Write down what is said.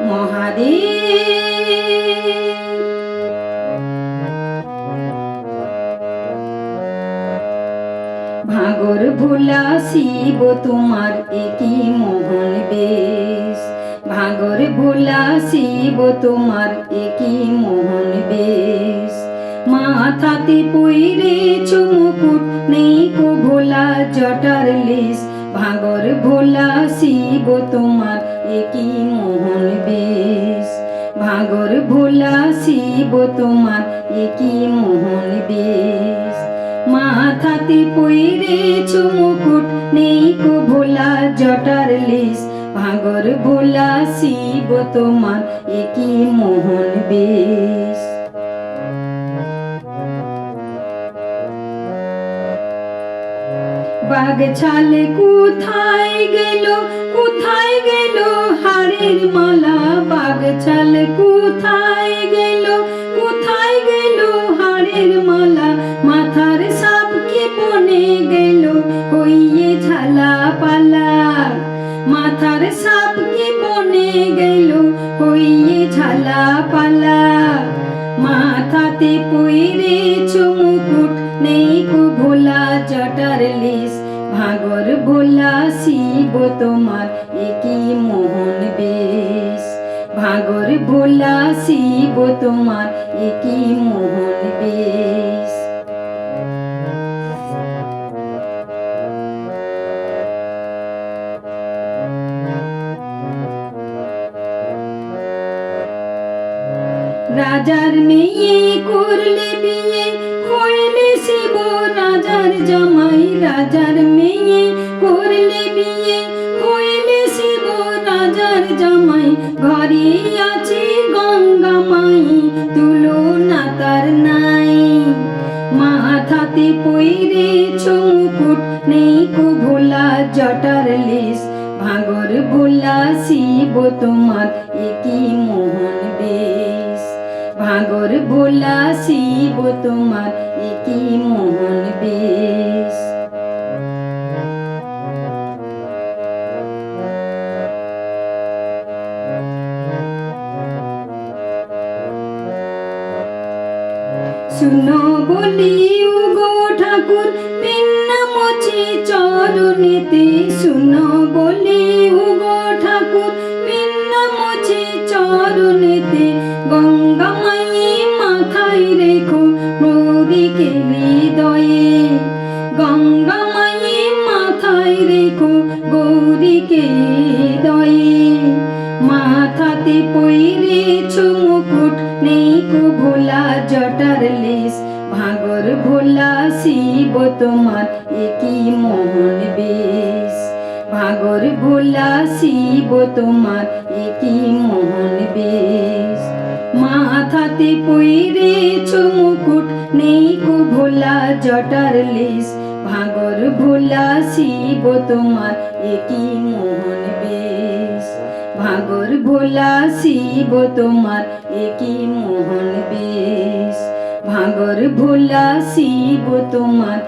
মহাদেব। ভাগর ভোলা শিব তোমার একই মোহন বেশ, ভাগর ভোলা শিব তোমার একই মোহন বেশ। মাথাতে পইরেছ মুকুট নেই কো ভোলা জটার লেশ, ভাগর ভোলা শিব তোমার একই মোহন বেশ, ভাগর ভোলা শিব তোমার একই মোহন বেশ। মাথাতে পইরেছ মুকুট নেই কো ভোলা জটার লেশ, ভাগর ভোলা শিব তোমার একই মোহন বেশ। বাঘ ছালে কোথায় গেল, কোথায় গেল হাড়ের মালা, বাঘ ছালে কোথায় গেল, কোথায় গেল হাড়ের মালা। মাথার সাপ কি বনে গেল হইয়ে ঝালা পালা, মাথার সাপ কি বনে গেল হইয়ে ঝালা পালা। মাথাতে পইরেছ মুকুট নেই কো ভোলা জটার লেশ, ভাগর ভোলা শিব তোমার একই মোহন বেশ, ভাগর ভোলা শিব তোমার একই মোহন বেশ। রাজার মেয়ে করলে বিয়ে হইলে শিব রাজার জামাই, রাজার মেয়ে করলে বিয়ে হইলে শিব রাজার জামাই। ঘরে আছে গঙ্গা মাই তুলনা তার নাই, মাথাতে পইরেছ মুকুট নেই কো ভোলা জটার লেশ, ভাগর ভোলা শিব তোমার একই মোহন বেশ, ভাগর ভোলা শিব তোমার একই মোহন বেশ। শুনো বলি ওগো ঠাকুর পিন্না মুছি চরণেতে, শুনো বলি ওগো ঠাকুর পিন্না মুছি চরণেতে। গঙ্গা মায়ে মাথায় রেখো গৌরীকে হৃদয়ে, গঙ্গা মায়ে মাথায় রেখো গৌরীকে হৃদয়ে। মাথাতে পইরেছ মুকুট নেই কো ভোলা জটার লেশ, ভাগর ভোলা শিব তোমার একই মোহন বেশ, ভাগর ভোলা শিব তোমার একই মোহন বেশ। মাথাতে পইরেছ মুকুট নেই কো ভোলা জটার লেশ, ভাগর ভোলা শিব তোমার একই মোহন বেশ, ভাগর ভোলা শিব তোমার একই মোহন বেশ, ভাগর ভোলা শিব তোমার